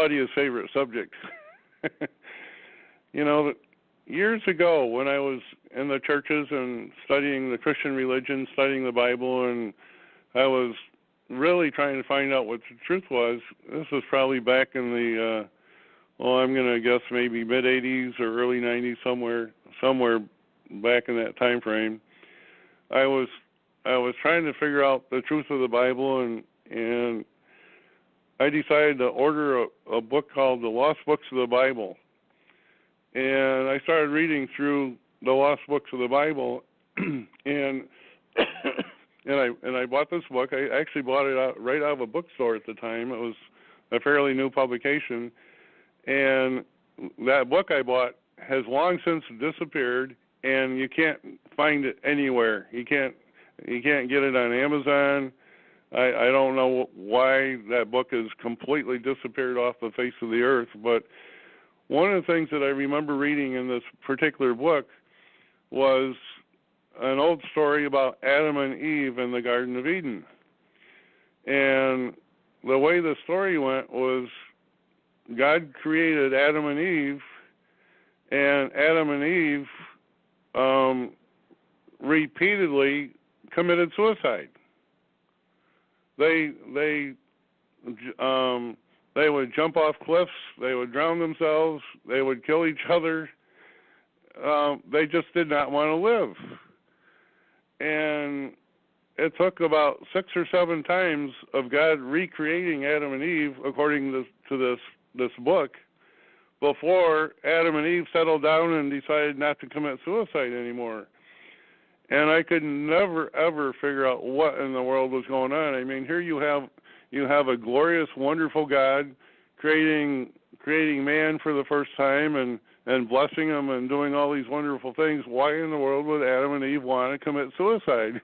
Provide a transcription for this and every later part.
Claudia's favorite subject. You know, years ago when I was in the churches and studying the Christian religion, studying the Bible, and I was really trying to find out what the truth was, this was probably back in the, I'm going to guess maybe mid-'80s or early '90s, somewhere back in that time frame. I was trying to figure out the truth of the Bible, and I decided to order a book called The Lost Books of the Bible. And I started reading through the Lost Books of the Bible, and I bought this book. I actually bought it right out of a bookstore at the time. It was a fairly new publication, and that book I bought has long since disappeared, and you can't find it anywhere. You can't get it on Amazon. I don't know why that book has completely disappeared off the face of the earth, but one of the things that I remember reading in this particular book was an old story about Adam and Eve in the Garden of Eden. And the way the story went was God created Adam and Eve, and Adam and Eve repeatedly committed suicide. They would jump off cliffs. They would drown themselves. They would kill each other. They just did not want to live. And it took about 6 or 7 times of God recreating Adam and Eve, according to this book, before Adam and Eve settled down and decided not to commit suicide anymore. And I could never, ever figure out what in the world was going on. I mean, here you have a glorious, wonderful God creating man for the first time and blessing him and doing all these wonderful things. Why in the world would Adam and Eve want to commit suicide?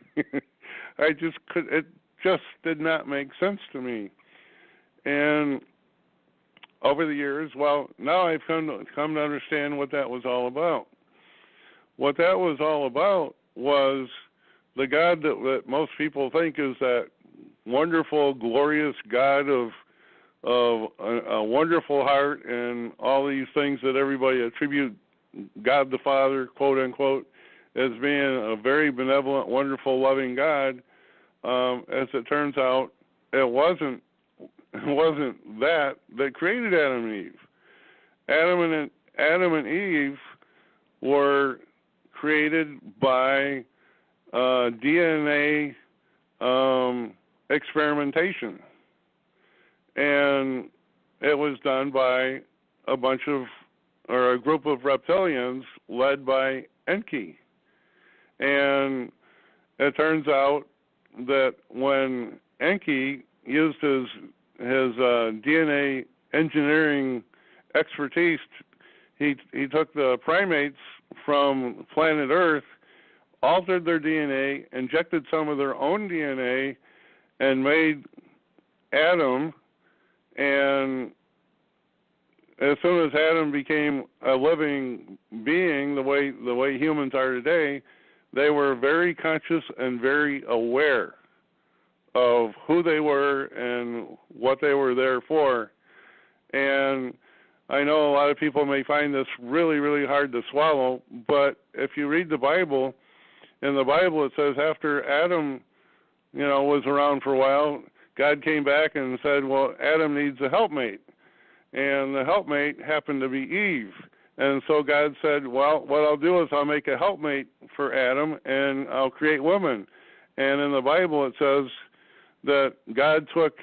It just did not make sense to me. And over the years, well, now I've come to understand what that was all about. What that was all about was the God that most people think is that wonderful, glorious God of a wonderful heart and all these things that everybody attribute God the Father, quote unquote, as being a very benevolent, wonderful, loving God. As it turns out, it wasn't that created Adam and Eve. Adam and Eve were created by DNA experimentation, and it was done by a group of reptilians led by Enki. And it turns out that when Enki used his DNA engineering expertise, he took the primates from planet Earth, altered their DNA, injected some of their own DNA, and made Adam. And as soon as Adam became a living being, the way humans are today, they were very conscious and very aware of who they were and what they were there for. And I know a lot of people may find this really, really hard to swallow, but if you read the Bible, in the Bible it says after Adam, was around for a while, God came back and said, well, Adam needs a helpmate. And the helpmate happened to be Eve. And so God said, well, what I'll do is I'll make a helpmate for Adam, and I'll create woman. And in the Bible it says that God took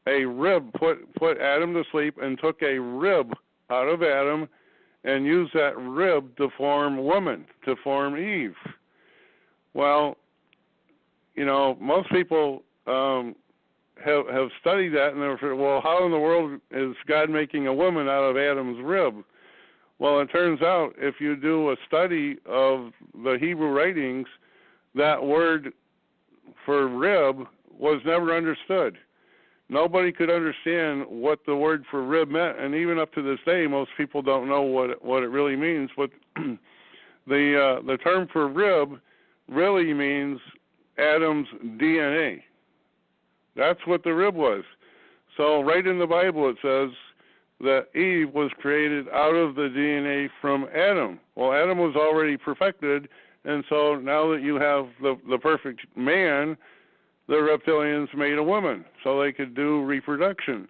a rib, put Adam to sleep, and took a rib out of Adam and used that rib to form woman, to form Eve. Well, most people have studied that, and they're well, how in the world is God making a woman out of Adam's rib? Well, it turns out if you do a study of the Hebrew writings, that word for rib was never understood. Nobody could understand what the word for rib meant, and even up to this day, most people don't know what it really means. But the term for rib really means Adam's DNA. That's what the rib was. So right in the Bible it says that Eve was created out of the DNA from Adam. Well, Adam was already perfected, and so now that you have the perfect man, the reptilians made a woman so they could do reproduction,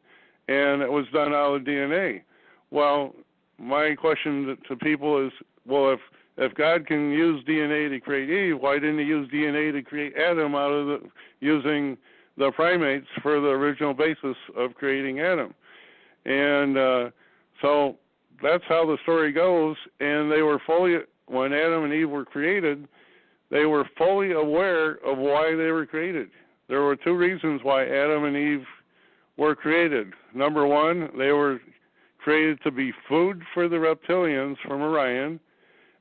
and it was done out of DNA. Well, my question to people is, well, if God can use DNA to create Eve, why didn't he use DNA to create Adam out of using the primates for the original basis of creating Adam? And so that's how the story goes. And they were when Adam and Eve were created, they were fully aware of why they were created. There were two reasons why Adam and Eve were created. Number one, they were created to be food for the reptilians from Orion.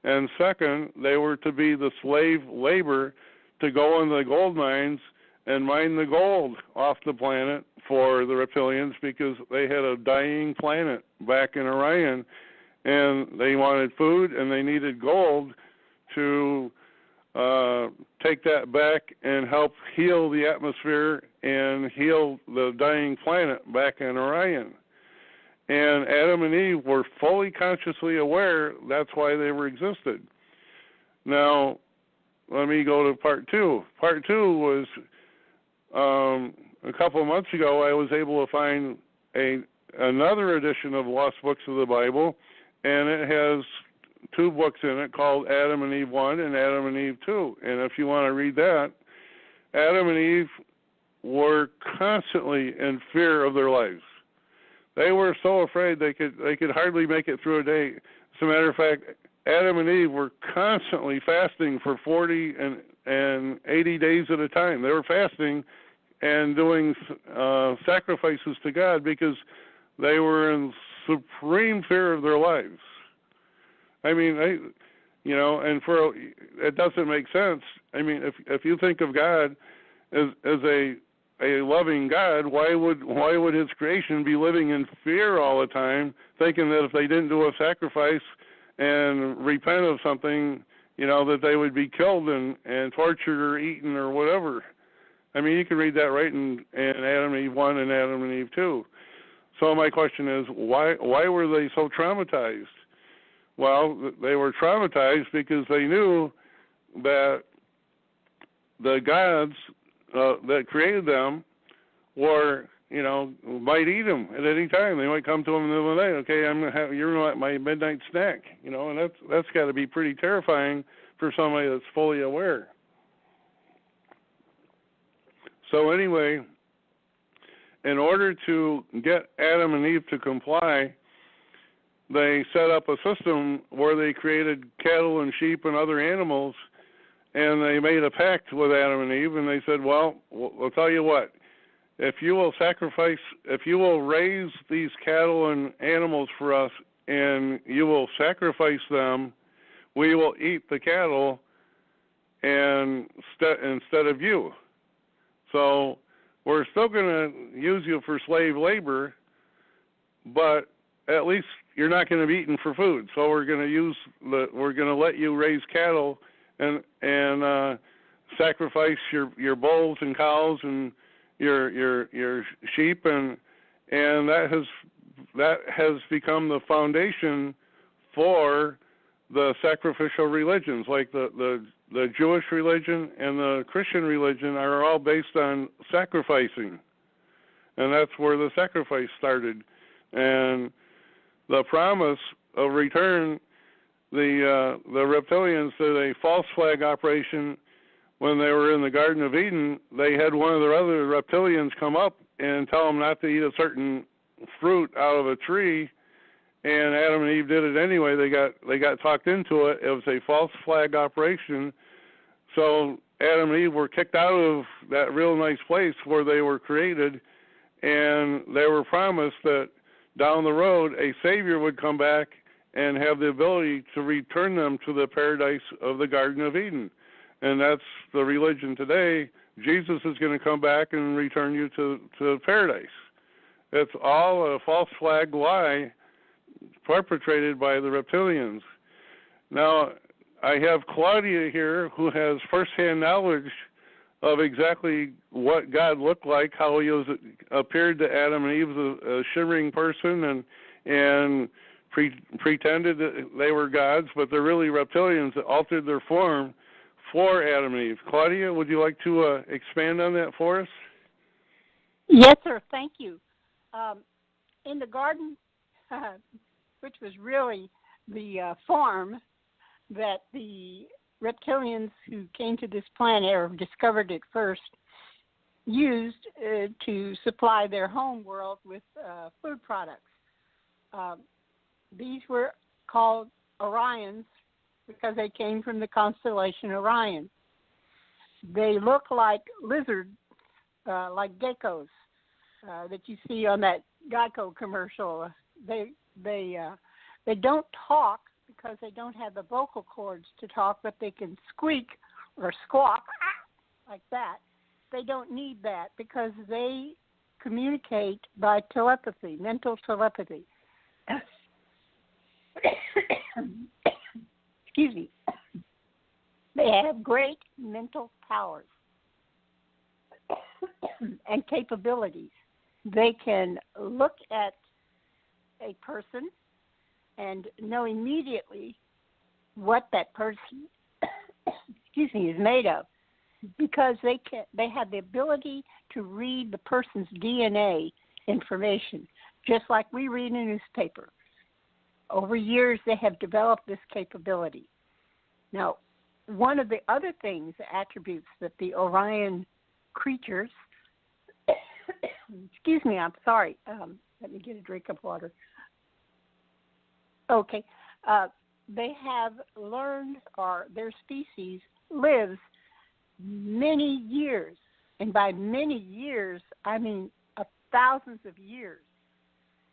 And second, they were to be the slave labor to go in the gold mines and mine the gold off the planet for the reptilians, because they had a dying planet back in Orion, and they wanted food and they needed gold to take that back and help heal the atmosphere and heal the dying planet back in Orion. And Adam and Eve were fully consciously aware that's why they were existed. Now, let me go to part two. Part two was a couple of months ago, I was able to find another edition of Lost Books of the Bible, and it has two books in it called Adam and Eve 1 and Adam and Eve 2. And if you want to read that, Adam and Eve were constantly in fear of their lives. They were so afraid they could hardly make it through a day. As a matter of fact, Adam and Eve were constantly fasting for 40 and 80 days at a time. They were fasting and doing sacrifices to God because they were in supreme fear of their lives. I mean, and it doesn't make sense. I mean, if you think of God as a loving God, why would his creation be living in fear all the time, thinking that if they didn't do a sacrifice and repent of something, that they would be killed and tortured or eaten or whatever? I mean, you can read that right in Adam and Eve 1 and Adam and Eve 2. So my question is, why were they so traumatized? Well, they were traumatized because they knew that the gods that created them were, might eat them at any time. They might come to them in the middle of the night. Okay, you're gonna have my midnight snack. And that's got to be pretty terrifying for somebody that's fully aware. So anyway, in order to get Adam and Eve to comply, they set up a system where they created cattle and sheep and other animals, and they made a pact with Adam and Eve, and they said, well, we'll tell you what, if you will raise these cattle and animals for us, and you will sacrifice them, we will eat the cattle instead of you. So we're still going to use you for slave labor, but at least you're not going to be eaten for food. So we're going to let you raise cattle and sacrifice your bulls and cows and your sheep, and that has become the foundation for the sacrificial religions, like the Jewish religion and the Christian religion are all based on sacrificing, and that's where the sacrifice started. And the promise of return, the reptilians did a false flag operation when they were in the Garden of Eden. They had one of their other reptilians come up and tell them not to eat a certain fruit out of a tree, and Adam and Eve did it anyway. They got talked into it. It was a false flag operation. So Adam and Eve were kicked out of that real nice place where they were created, and they were promised that down the road a Savior would come back and have the ability to return them to the paradise of the Garden of Eden. And that's the religion today. Jesus is going to come back and return you to paradise. It's all a false flag lie perpetrated by the reptilians. Now, I have Claudia here who has firsthand knowledge of exactly what God looked like, how he appeared to Adam and Eve as a shimmering person, and pretended that they were gods, but they're really reptilians that altered their form for Adam and Eve. Claudia, would you like to expand on that for us? Yes, sir. Thank you. In the garden, which was really the farm that the reptilians who came to this planet or discovered it first used to supply their home world with food products. These were called Orions because they came from the constellation Orion. They look like lizards, like geckos that you see on that Geico commercial. They don't talk because they don't have the vocal cords to talk, but they can squeak or squawk like that. They don't need that because they communicate by telepathy, mental telepathy. Excuse me. They have great mental powers and capabilities. They can look at a person and know immediately what that person is made of, because they have the ability to read the person's DNA information, just like we read in a newspaper. Over years, they have developed this capability. Now, one of the other things, attributes that the Orion creatures, excuse me, I'm sorry. Let me get a drink of water. Okay. They have learned, or their species lives many years. And by many years, I mean thousands of years.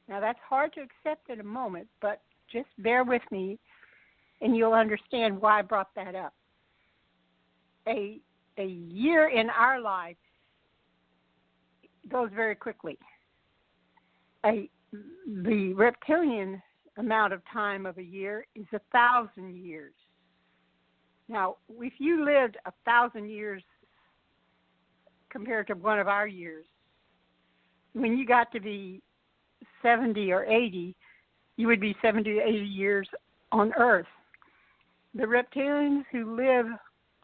Now, that's hard to accept in a moment, but just bear with me, and you'll understand why I brought that up. A year in our life goes very quickly. The reptilian amount of time of a year is 1,000 years. Now, if you lived 1,000 years compared to one of our years, when you got to be 70 or 80, you would be 70 to 80 years on Earth. The reptilians who live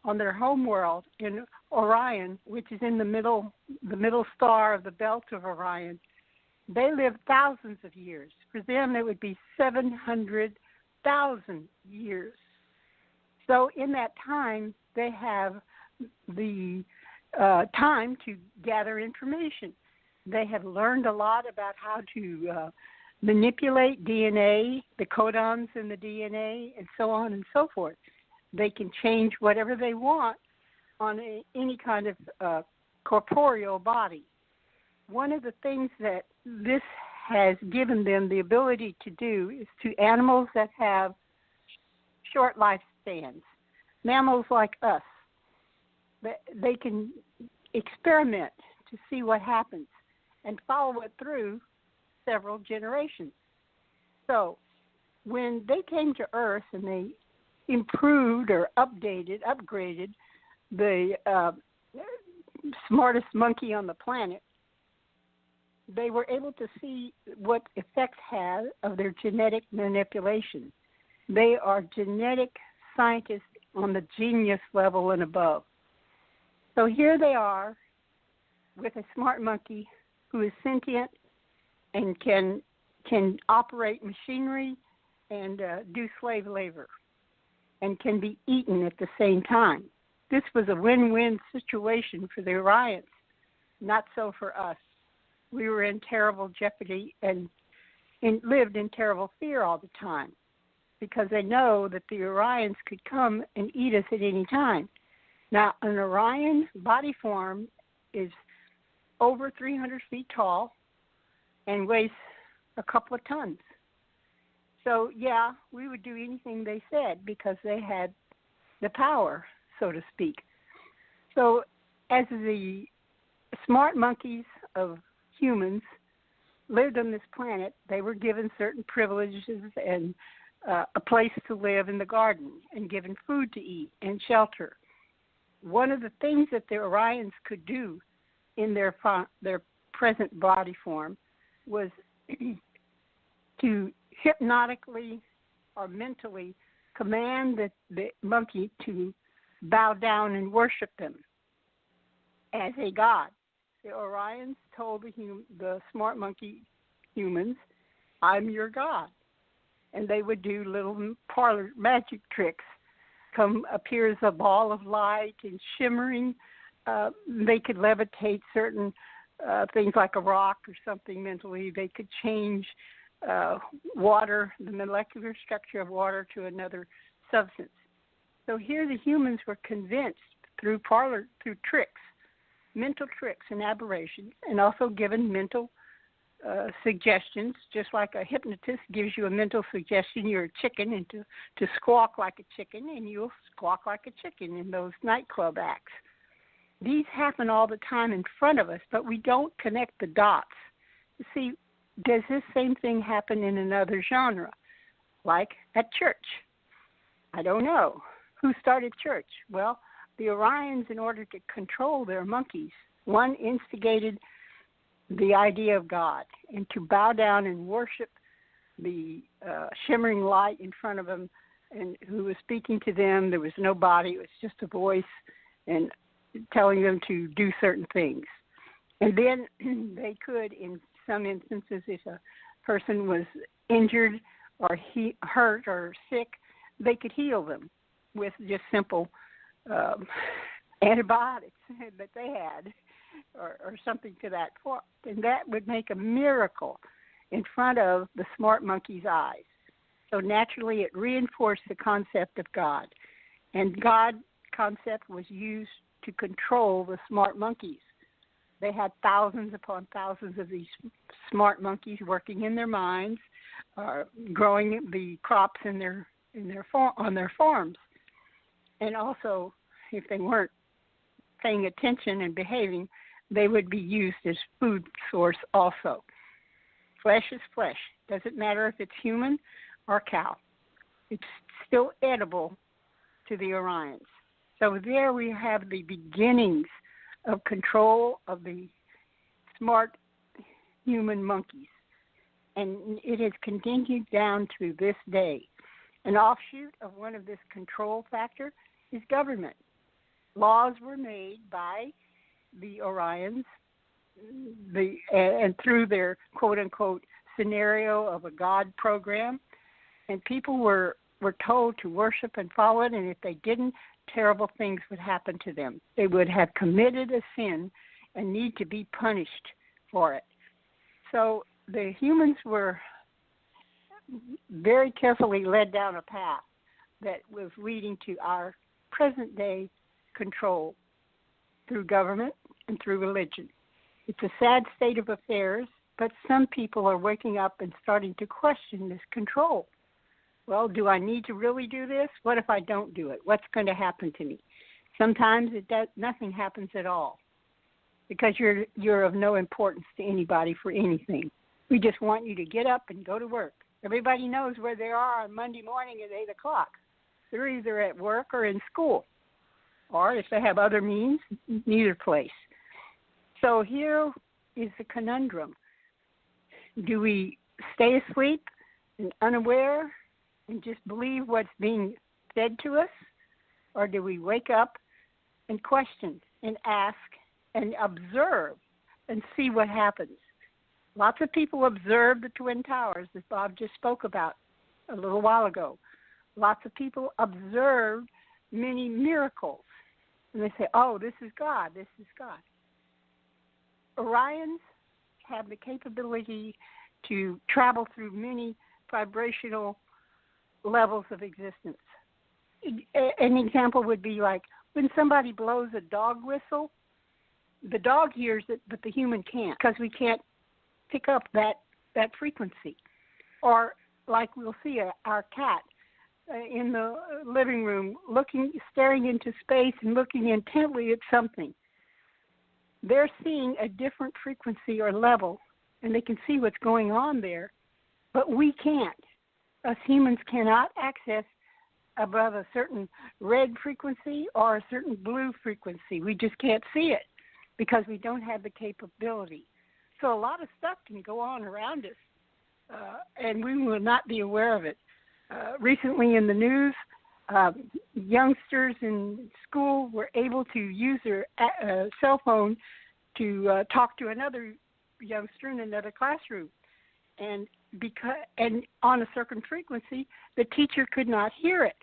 on their home world in Orion, which is in the middle star of the belt of Orion, they live thousands of years. For them, it would be 700,000 years. So in that time, they have the time to gather information. They have learned a lot about how to manipulate DNA, the codons in the DNA, and so on and so forth. They can change whatever they want on any kind of corporeal body. One of the things that this has given them the ability to do is to animals that have short lifespans, mammals like us. They can experiment to see what happens and follow it through several generations. So when they came to Earth and they improved or upgraded the smartest monkey on the planet, they were able to see what effects had of their genetic manipulation. They are genetic scientists on the genius level and above. So here they are with a smart monkey who is sentient and can operate machinery and do slave labor and can be eaten at the same time. This was a win-win situation for the Orions, not so for us. We were in terrible jeopardy and lived in terrible fear all the time because they know that the Orions could come and eat us at any time. Now, an Orion body form is over 300 feet tall and weighs a couple of tons. So, yeah, we would do anything they said because they had the power, so to speak. So, as the smart monkeys of humans lived on this planet, they were given certain privileges and a place to live in the garden and given food to eat and shelter. One of the things that the Orions could do in their present body form was to hypnotically or mentally command the monkey to bow down and worship them as a god. The Orions told the smart monkey humans, I'm your god. And they would do little parlor magic tricks. Appears a ball of light and shimmering. They could levitate certain things like a rock or something mentally. They could change water, the molecular structure of water, to another substance. So here the humans were convinced through tricks, mental tricks and aberrations, and also given mental suggestions, just like a hypnotist gives you a mental suggestion, you're a chicken, and to squawk like a chicken, and you'll squawk like a chicken in those nightclub acts. These happen all the time in front of us, but we don't connect the dots. See, does this same thing happen in another genre, like at church? I don't know. Who started church? Well, the Orions, in order to control their monkeys, one instigated the idea of God and to bow down and worship the shimmering light in front of them, and who was speaking to them. There was no body. It was just a voice and telling them to do certain things. And then they could, in some instances, if a person was injured or hurt or sick, they could heal them with just simple antibiotics that they had, or something to that point. And that would make a miracle in front of the smart monkey's eyes. So naturally it reinforced the concept of God. And God concept was used to control the smart monkeys. They had thousands upon thousands of these smart monkeys working in their minds, growing the crops on their farms. And also, if they weren't paying attention and behaving, they would be used as food source also. Flesh is flesh. Doesn't matter if it's human or cow. It's still edible to the Orions. So there we have the beginnings of control of the smart human monkeys. And it has continued down to this day. An offshoot of one of this control factor is government. Laws were made by the Orions and through their quote-unquote scenario of a God program, and people were told to worship and follow it, and if they didn't, terrible things would happen to them. They would have committed a sin and need to be punished for it. So the humans were very carefully led down a path that was leading to our present-day control through government and through religion. It's a sad state of affairs, but some people are waking up and starting to question this control. Well, do I need to really do this? What if I don't do it? What's going to happen to me? Sometimes nothing happens at all because you're of no importance to anybody for anything. We just want you to get up and go to work. Everybody knows where they are on Monday morning at 8 o'clock. They're either at work or in school, or if they have other means, neither place. So here is the conundrum. Do we stay asleep and unaware and just believe what's being said to us, or do we wake up and question and ask and observe and see what happens? Lots of people observe the Twin Towers, as Bob just spoke about a little while ago. Lots of people observe many miracles, and they say, oh, this is God, this is God. Orions have the capability to travel through many vibrational levels of existence. An example would be like when somebody blows a dog whistle, the dog hears it, but the human can't because we can't pick up that frequency. Or like we'll see our cat in the living room staring into space and looking intently at something. They're seeing a different frequency or level, and they can see what's going on there, but we can't. Us humans cannot access above a certain red frequency or a certain blue frequency. We just can't see it because we don't have the capability. So a lot of stuff can go on around us, and we will not be aware of it. Recently in the news, youngsters in school were able to use their cell phone to talk to another youngster in another classroom, and on a certain frequency, the teacher could not hear it.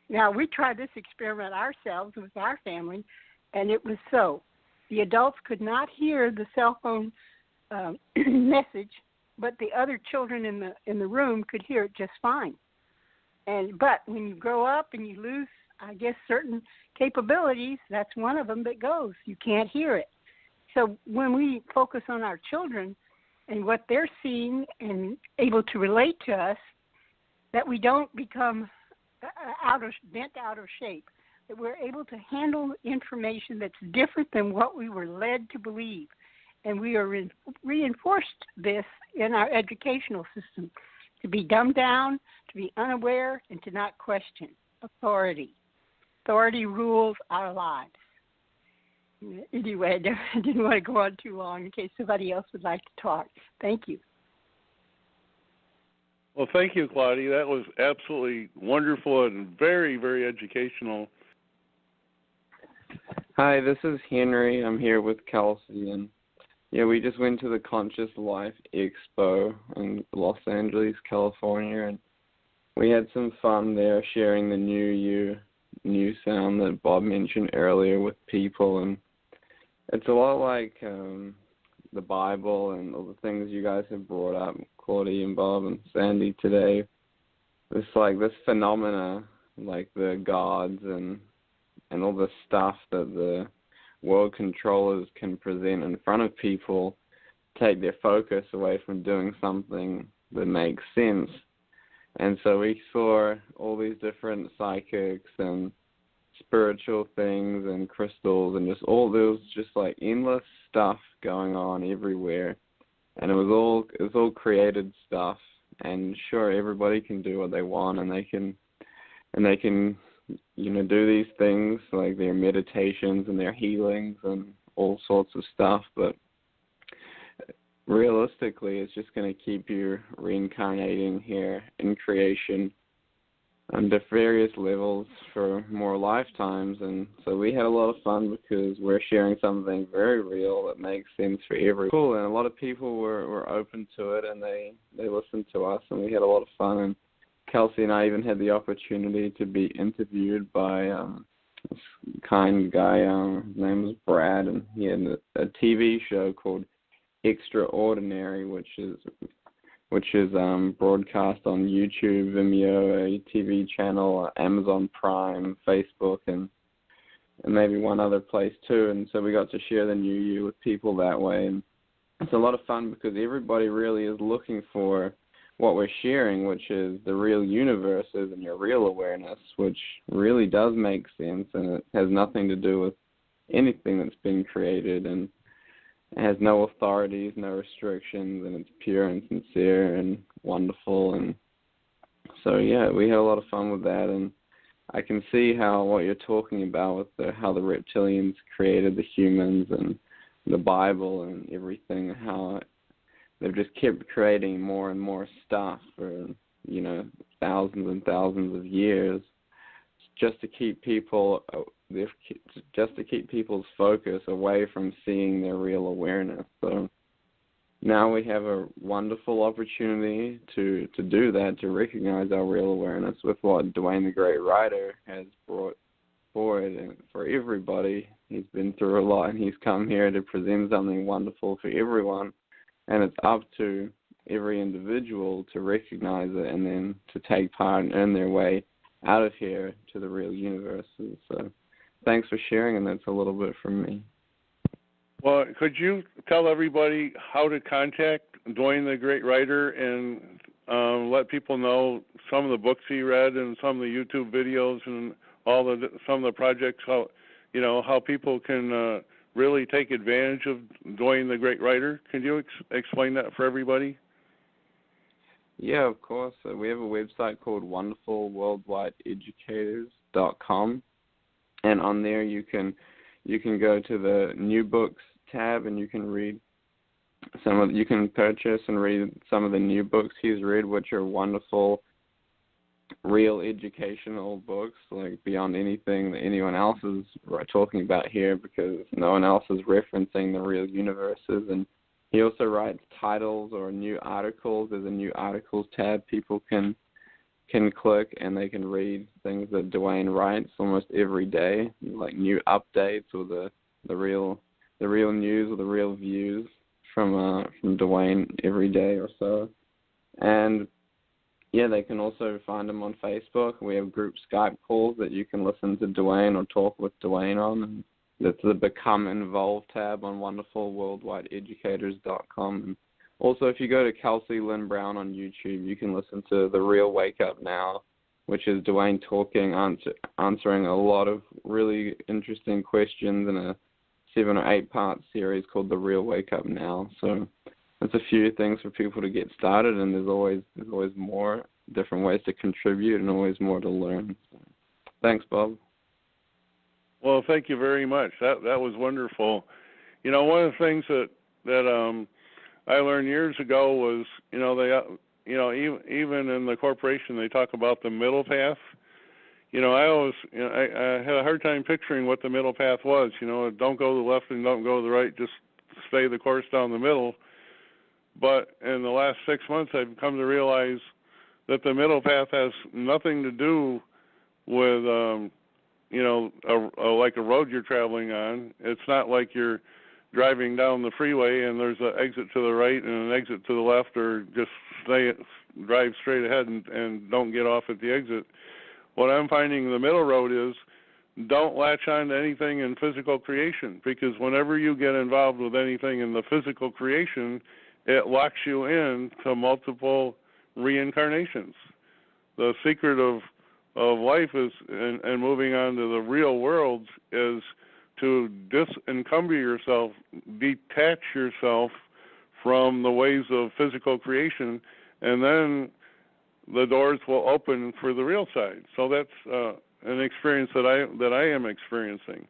Now, we tried this experiment ourselves with our family, and it was so. The adults could not hear the cell phone message, but the other children in the room could hear it just fine. But when you grow up and you lose, I guess, certain capabilities, that's one of them that goes. You can't hear it. So when we focus on our children and what they're seeing and able to relate to us, that we don't become bent out of shape, that we're able to handle information that's different than what we were led to believe. And we are reinforced this in our educational system, to be dumbed down, to be unaware, and to not question authority. Authority rules our lives. Anyway, I didn't want to go on too long in case somebody else would like to talk. Thank you. Well, thank you, Claudia. That was absolutely wonderful and very, very educational. Hi, this is Henry. I'm here with Kelsey, and we just went to the Conscious Life Expo in Los Angeles, California, and we had some fun there sharing the new sound that Bob mentioned earlier with people, and it's a lot like the Bible and all the things you guys have brought up, Claudia and Bob and Sandy today. It's like this phenomena, like the gods and all the stuff that the world controllers can present in front of people, take their focus away from doing something that makes sense. And so we saw all these different psychics and spiritual things and crystals and there was just like endless stuff going on everywhere. And it was all created stuff, and sure, everybody can do what they want, and they can do these things like their meditations and their healings and all sorts of stuff, but realistically it's just going to keep you reincarnating here in creation under various levels for more lifetimes. And so we had a lot of fun because we're sharing something very real that makes sense for everyone. Cool, and a lot of people were open to it, and they listened to us, and we had a lot of fun. And Kelsey and I even had the opportunity to be interviewed by this kind guy. His name was Brad, and he had a TV show called Extraordinary, which is broadcast on YouTube, Vimeo, a TV channel, Amazon Prime, Facebook, and maybe one other place too. And so we got to share the new you with people that way. And it's a lot of fun because everybody really is looking for what we're sharing, which is the real universes and your real awareness, which really does make sense, and it has nothing to do with anything that's been created, and it has no authorities, no restrictions, and it's pure and sincere and wonderful. And so, we had a lot of fun with that, and I can see what you're talking about with how the reptilians created the humans and the Bible and everything, how they've just kept creating more and more stuff for, thousands and thousands of years just to keep people's focus away from seeing their real awareness. So now we have a wonderful opportunity to do that, to recognize our real awareness with what Dwayne the Great Writer has brought forward and for everybody. He's been through a lot, and he's come here to present something wonderful for everyone. And it's up to every individual to recognize it and then to take part and earn their way out of here to the real universes. So thanks for sharing, and that's a little bit from me. Well, could you tell everybody how to contact Dwayne the Great Writer and let people know some of the books he read and some of the YouTube videos and some of the projects, how people can really take advantage of Dwayne the Great Writer? Can you explain that for everybody? Yeah, of course. We have a website called wonderfulworldwideeducators.com, and on there you can go to the new books tab, and you can read you can purchase and read some of the new books he's read, which are wonderful, real educational books, like beyond anything that anyone else is talking about here, because no one else is referencing the real universes. And he also writes titles or new articles. There's a new articles tab people can click, and they can read things that Dwayne writes almost every day, like new updates or the real news or the real views from Dwayne every day or so. And yeah, they can also find him on Facebook. We have group Skype calls that you can listen to Dwayne or talk with Dwayne on. And that's the Become Involved tab on wonderfulworldwideeducators.com. And also, if you go to Kelsey Lynn Brown on YouTube, you can listen to The Real Wake Up Now, which is Dwayne talking, answering a lot of really interesting questions in a 7 or 8 part series called The Real Wake Up Now. So that's a few things for people to get started, and there's always more different ways to contribute and always more to learn. So, thanks, Bob. Well, thank you very much. That was wonderful. You know, one of the things that I learned years ago was, even in the corporation they talk about the middle path. I had a hard time picturing what the middle path was. Don't go to the left and don't go to the right, just stay the course down the middle. But in the last 6 months, I've come to realize that the middle path has nothing to do with, like a road you're traveling on. It's not like you're driving down the freeway and there's an exit to the right and an exit to the left, or just drive straight ahead and don't get off at the exit. What I'm finding the middle road is, don't latch on to anything in physical creation, because whenever you get involved with anything in the physical creation, it locks you in to multiple reincarnations. The secret of life is, and moving on to the real world, is to disencumber yourself, detach yourself from the ways of physical creation, and then the doors will open for the real side. So that's an experience that I am experiencing.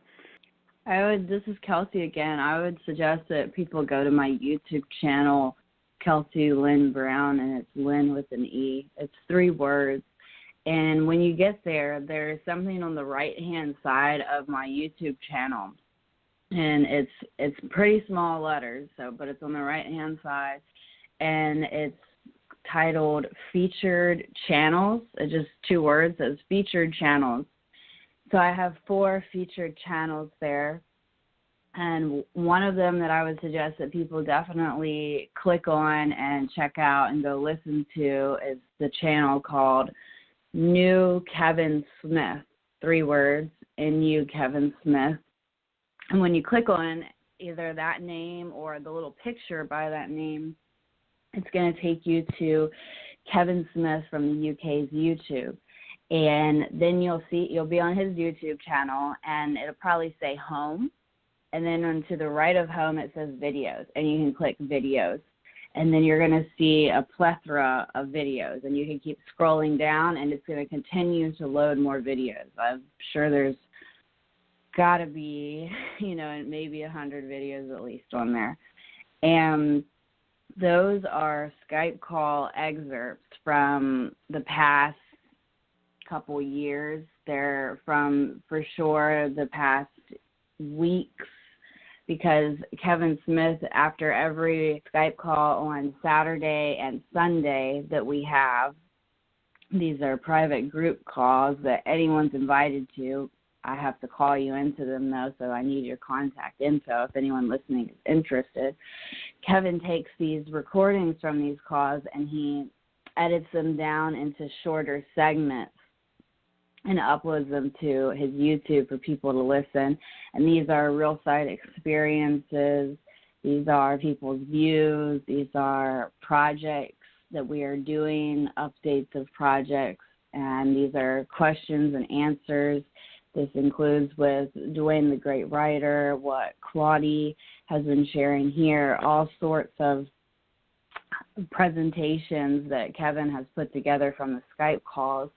This is Kelsey again. I would suggest that people go to my YouTube channel, Kelsey Lynn Brown, and it's Lynn with an E. It's 3 words. And when you get there, there's something on the right-hand side of my YouTube channel. And it's pretty small letters, but it's on the right-hand side. And it's titled Featured Channels. It's just 2 words. It's Featured Channels. So I have 4 featured channels there. And one of them that I would suggest that people definitely click on and check out and go listen to is the channel called New Kevin Smith, 3 words, N-U Kevin Smith. And when you click on either that name or the little picture by that name, it's going to take you to Kevin Smith from the UK's YouTube. And then you'll be on his YouTube channel, and it'll probably say home. And then on to the right of home, it says videos, and you can click videos. And then you're going to see a plethora of videos, and you can keep scrolling down, and it's going to continue to load more videos. I'm sure there's got to be, maybe 100 videos at least on there. And those are Skype call excerpts from the past couple years. They're from, for sure, the past weeks, because Kevin Smith, after every Skype call on Saturday and Sunday that we have, these are private group calls that anyone's invited to. I have to call you into them, though, so I need your contact info if anyone listening is interested. Kevin takes these recordings from these calls and he edits them down into shorter segments and uploads them to his YouTube for people to listen. And these are real side experiences. These are people's views. These are projects that we are doing, updates of projects. And these are questions and answers. This includes with Dwayne the Great Writer, what Claudie has been sharing here, all sorts of presentations that Kevin has put together from the Skype calls.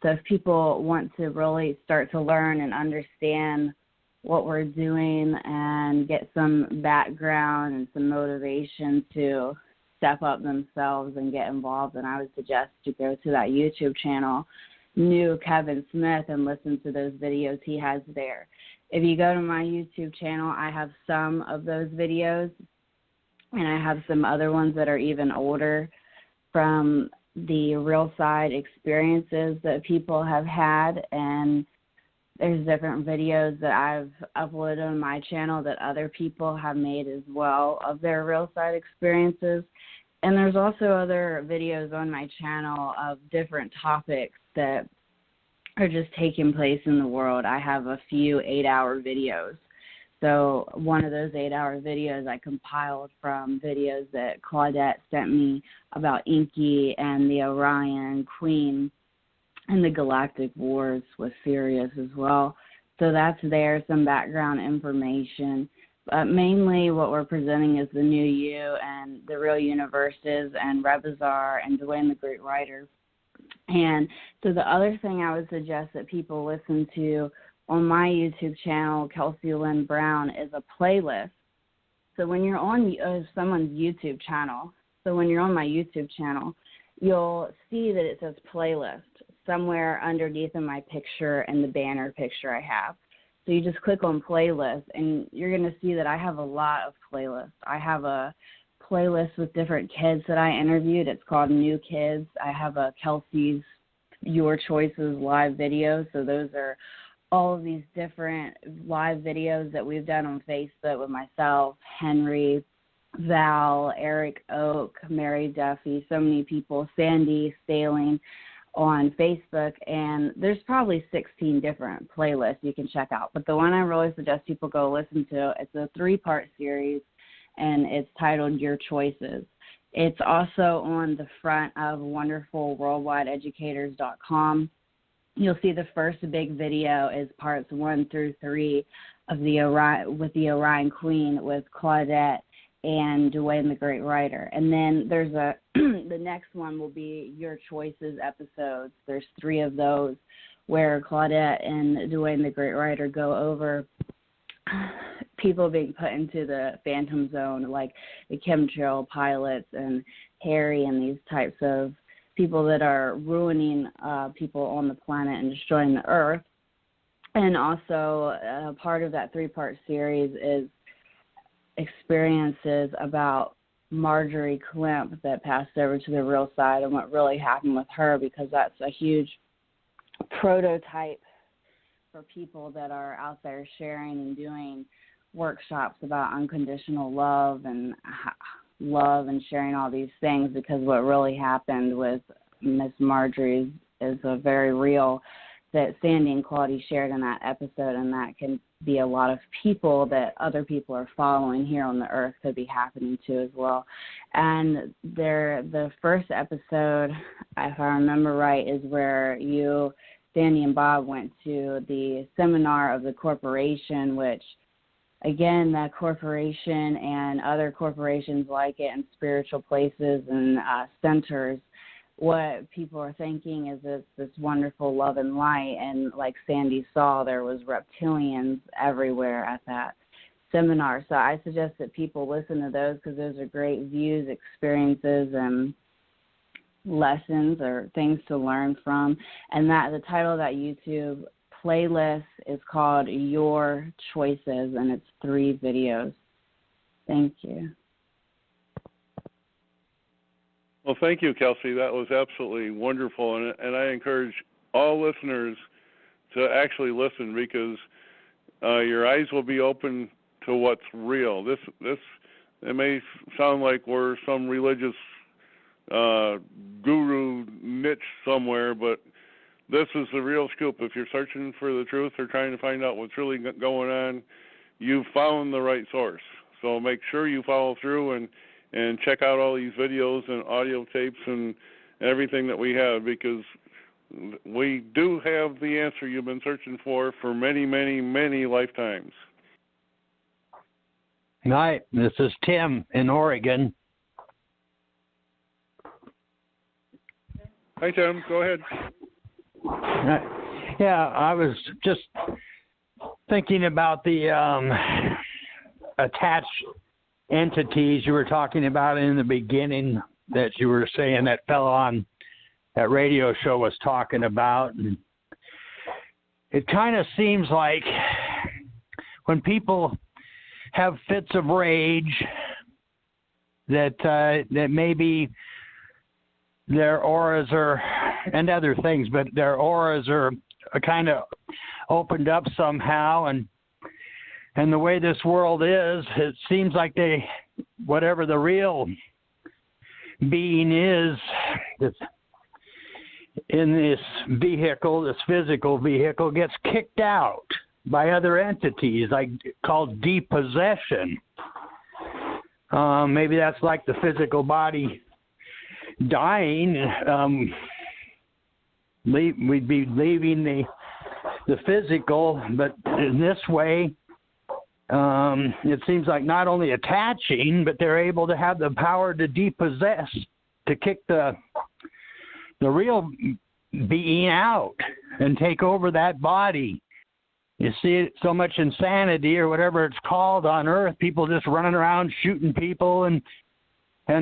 So if people want to really start to learn and understand what we're doing and get some background and some motivation to step up themselves and get involved, then I would suggest to go to that YouTube channel, New Kevin Smith, and listen to those videos he has there. If you go to my YouTube channel, I have some of those videos, and I have some other ones that are even older from the real side experiences that people have had, and there's different videos that I've uploaded on my channel that other people have made as well of their real side experiences. And there's also other videos on my channel of different topics that are just taking place in the world. I have a few 8-hour videos. So one of those 8-hour videos I compiled from videos that Claudette sent me about Inky and the Orion Queen and the Galactic Wars with Sirius as well. So that's there, some background information. But mainly what we're presenting is the new you and the real universes and Rebazar and Dwayne the Great Writer. And so the other thing I would suggest that people listen to on my YouTube channel, Kelsey Lynn Brown, is a playlist. So when you're on someone's YouTube channel, so when you're on my YouTube channel, you'll see that it says playlist somewhere underneath in my picture and the banner picture I have. So you just click on playlist, and you're going to see that I have a lot of playlists. I have a playlist with different kids that I interviewed. It's called New Kids. I have a Kelsey's Your Choices live video. So those are all of these different live videos that we've done on Facebook with myself, Henry, Val, Eric Oak, Mary Duffy, so many people, Sandy Staling on Facebook, and there's probably 16 different playlists you can check out. But the one I really suggest people go listen to, it's a 3-part series, and it's titled Your Choices. It's also on the front of wonderfulworldwideeducators.com. You'll see the first big video is parts 1 through 3 of the Orion Queen with Claudette and Dwayne the Great Writer. And then there's the next one will be Your Choices episodes. There's 3 of those where Claudette and Dwayne the Great Writer go over people being put into the phantom zone, like the chemtrail pilots and Harry and these types of people that are ruining people on the planet and destroying the earth. And also part of that 3-part series is experiences about Marjorie Klemp that passed over to the real side and what really happened with her, because that's a huge prototype for people that are out there sharing and doing workshops about unconditional love and sharing all these things, because what really happened with Miss Marjorie is a very real that Sandy and Claudia shared in that episode, and that can be a lot of people that other people are following here on the earth could be happening to as well. And the first episode, if I remember right, is where Sandy and Bob went to the seminar of the corporation, which, again, that corporation and other corporations like it and spiritual places and centers, what people are thinking is it's this wonderful love and light. And like Sandy saw, there was reptilians everywhere at that seminar. So I suggest that people listen to those, because those are great views, experiences, and lessons or things to learn from. And the title of that YouTube playlist is called Your Choices, and it's 3 videos. Thank you. Well, thank you, Kelsey. That was absolutely wonderful, and I encourage all listeners to actually listen, because your eyes will be open to what's real. This it may sound like we're some religious guru niche somewhere, but this is the real scoop. If you're searching for the truth or trying to find out what's really going on, you've found the right source. So make sure you follow through and check out all these videos and audio tapes and everything that we have, because we do have the answer you've been searching for many, many, many lifetimes. Hi, this is Tim in Oregon. Hi, Tim. Go ahead. Yeah, I was just thinking about the attached entities you were talking about in the beginning that you were saying that fellow on that radio show was talking about. And it kind of seems like when people have fits of rage that maybe their auras are, and other things, but their auras are kind of opened up somehow, and the way this world is, it seems like whatever the real being is in this vehicle, this physical vehicle, gets kicked out by other entities, like called depossession. Maybe that's like the physical body dying. We'd be leaving the physical, but in this way, it seems like not only attaching, but they're able to have the power to depossess, to kick the real being out and take over that body. You see so much insanity or whatever it's called on Earth, people just running around shooting people and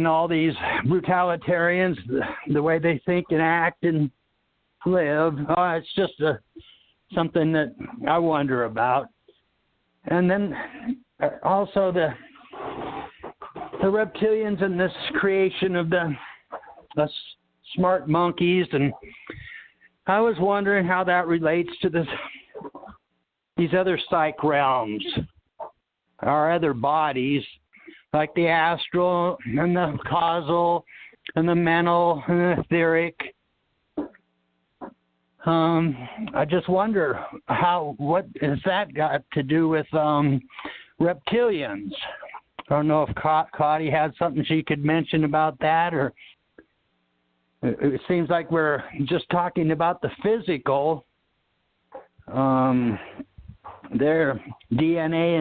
all these brutalitarians, the way they think and act and live. It's just something that I wonder about. And then also the reptilians and this creation of the smart monkeys, and I was wondering how that relates to these other psych realms, our other bodies, like the astral and the causal and the mental and the etheric. I just wonder what has that got to do with reptilians? I don't know if Claudie had something she could mention about that, or it seems like we're just talking about the physical, their DNA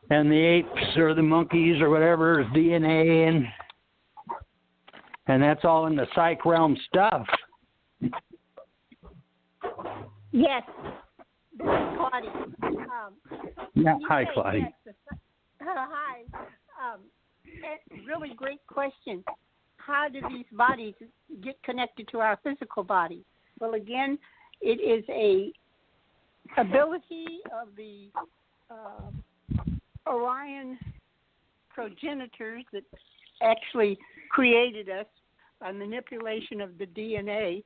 and the apes or the monkeys or whatever is DNA, and that's all in the psych realm stuff. Yes, this is Claudie. Hi, Claudie. Yes, hi. Really great question. How do these bodies get connected to our physical body? Well, again, it is a ability of the Orion progenitors that actually created us by manipulation of the DNA.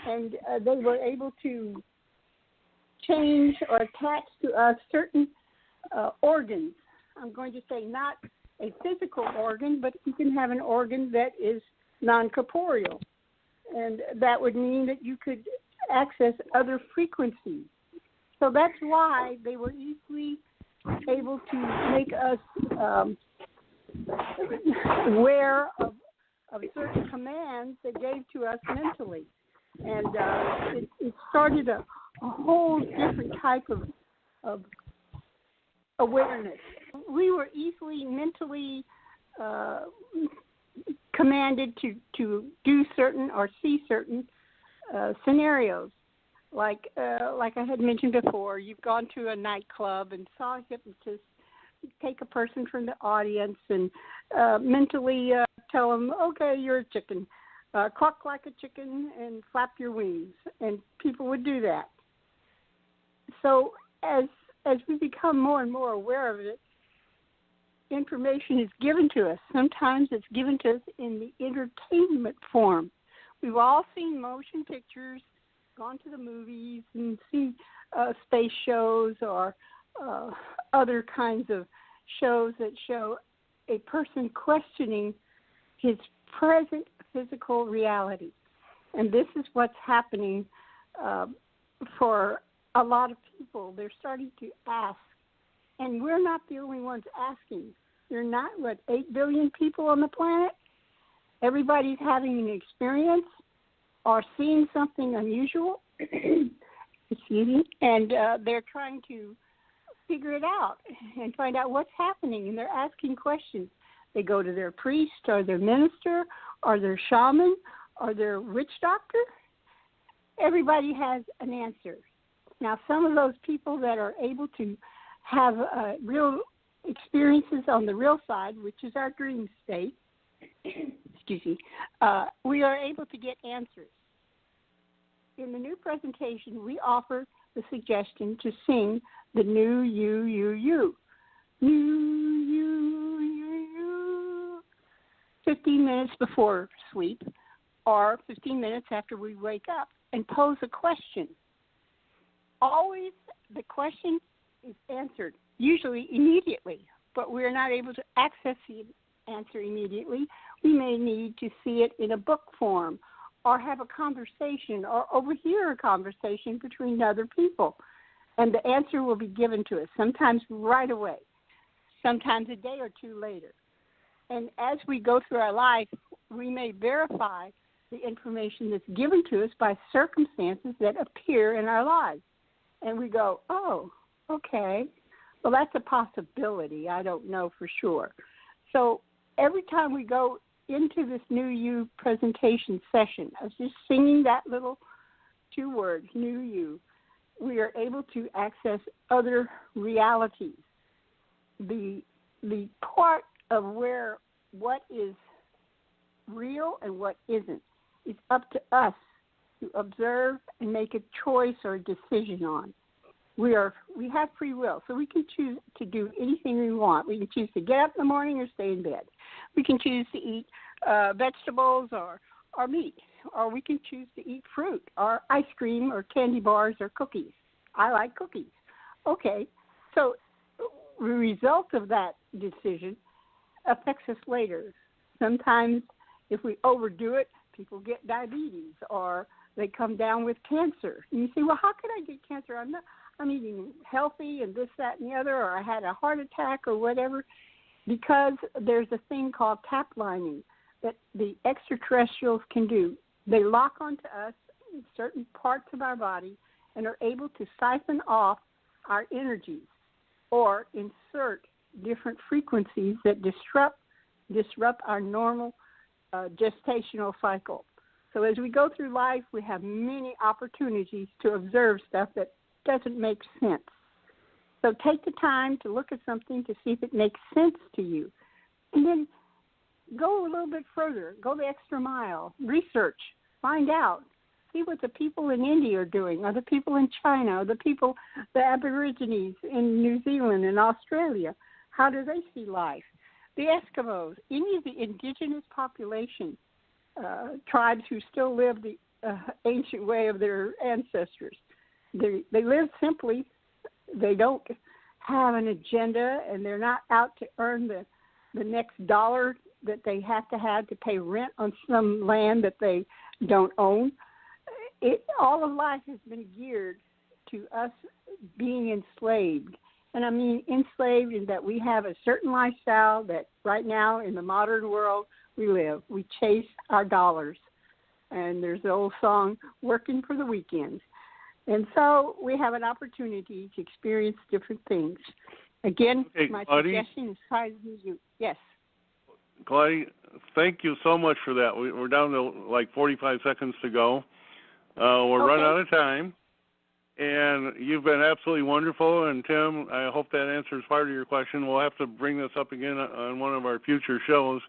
And they were able to change or attach to us certain organs. I'm going to say not a physical organ, but you can have an organ that is non-corporeal. And that would mean that you could access other frequencies. So that's why they were easily able to make us aware of certain commands they gave to us mentally. And it started a whole different type of awareness. We were easily mentally commanded to do certain or see certain scenarios. Like I had mentioned before, you've gone to a nightclub and saw a hypnotist take a person from the audience and mentally tell them, okay, you're a chicken. Cluck like a chicken and flap your wings. And people would do that. So as we become more and more aware of it, information is given to us. Sometimes it's given to us in the entertainment form. We've all seen motion pictures, gone to the movies and seen space shows or other kinds of shows that show a person questioning his present physical reality. And this is what's happening for a lot of people. They're starting to ask. And we're not the only ones asking. There are not, 8 billion people on the planet? Everybody's having an experience or seeing something unusual. Excuse me. And they're trying to figure it out and find out what's happening. And they're asking questions. They go to their priest or their minister or their shaman or their witch doctor. Everybody has an answer. Now, some of those people that are able to have real experiences on the real side, which is our dream state, excuse me, we are able to get answers. In the new presentation, we offer the suggestion to sing the new you, you, you. New you, you, you. 15 minutes before sleep or 15 minutes after we wake up, and pose a question. Always the question is answered, usually immediately, but we're not able to access the answer immediately. We may need to see it in a book form or have a conversation or overhear a conversation between other people. And the answer will be given to us, sometimes right away, sometimes a day or two later. And as we go through our life, we may verify the information that's given to us by circumstances that appear in our lives. And we go, oh, okay, well, that's a possibility. I don't know for sure. So every time we go into this new you presentation session, I was just singing that little 2 words, new you, we are able to access other realities. The part of where what is real and what isn't is up to us to observe and make a choice or a decision on. We have free will, so we can choose to do anything we want. We can choose to get up in the morning or stay in bed. We can choose to eat vegetables or meat, or we can choose to eat fruit or ice cream or candy bars or cookies. I like cookies. Okay, so the result of that decision affects us later. Sometimes if we overdo it, people get diabetes or they come down with cancer. And you say, well, how could I get cancer? I'm eating healthy and this, that, and the other, or I had a heart attack or whatever, because there's a thing called tap lining that the extraterrestrials can do. They lock onto us in certain parts of our body and are able to siphon off our energies or insert different frequencies that disrupt our normal gestational cycle. So as we go through life, we have many opportunities to observe stuff that doesn't make sense. So take the time to look at something to see if it makes sense to you. And then go a little bit further. Go the extra mile. Research. Find out. See what the people in India are doing, or the people in China, or the Aborigines in New Zealand and Australia. How do they see life? The Eskimos, any of the indigenous population, tribes who still live the ancient way of their ancestors. They live simply. They don't have an agenda, and they're not out to earn the next dollar that they have to pay rent on some land that they don't own. All of life has been geared to us being enslaved. And I mean enslaved in that we have a certain lifestyle that right now in the modern world we live. We chase our dollars. And there's the old song, working for the weekend. And so we have an opportunity to experience different things. Again, my suggestion is try to use you. Yes. Claudia, thank you so much for that. We're down to like 45 seconds to go. We're running out of time. And you've been absolutely wonderful. And, Tim, I hope that answers part of your question. We'll have to bring this up again on one of our future shows.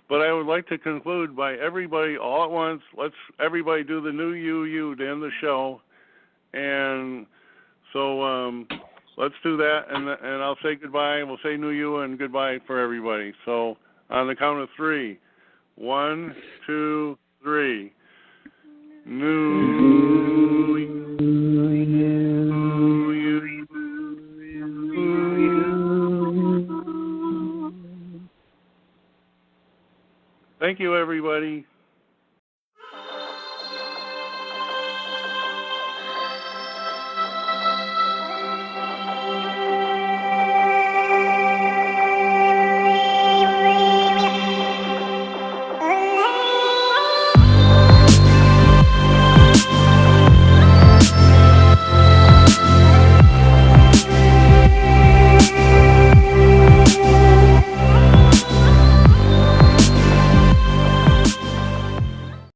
But I would like to conclude by everybody all at once. Let's everybody do the new you to end the show. And so let's do that. And I'll say goodbye. We'll say new you and goodbye for everybody. So on the count of 3. 1, 2, 3. New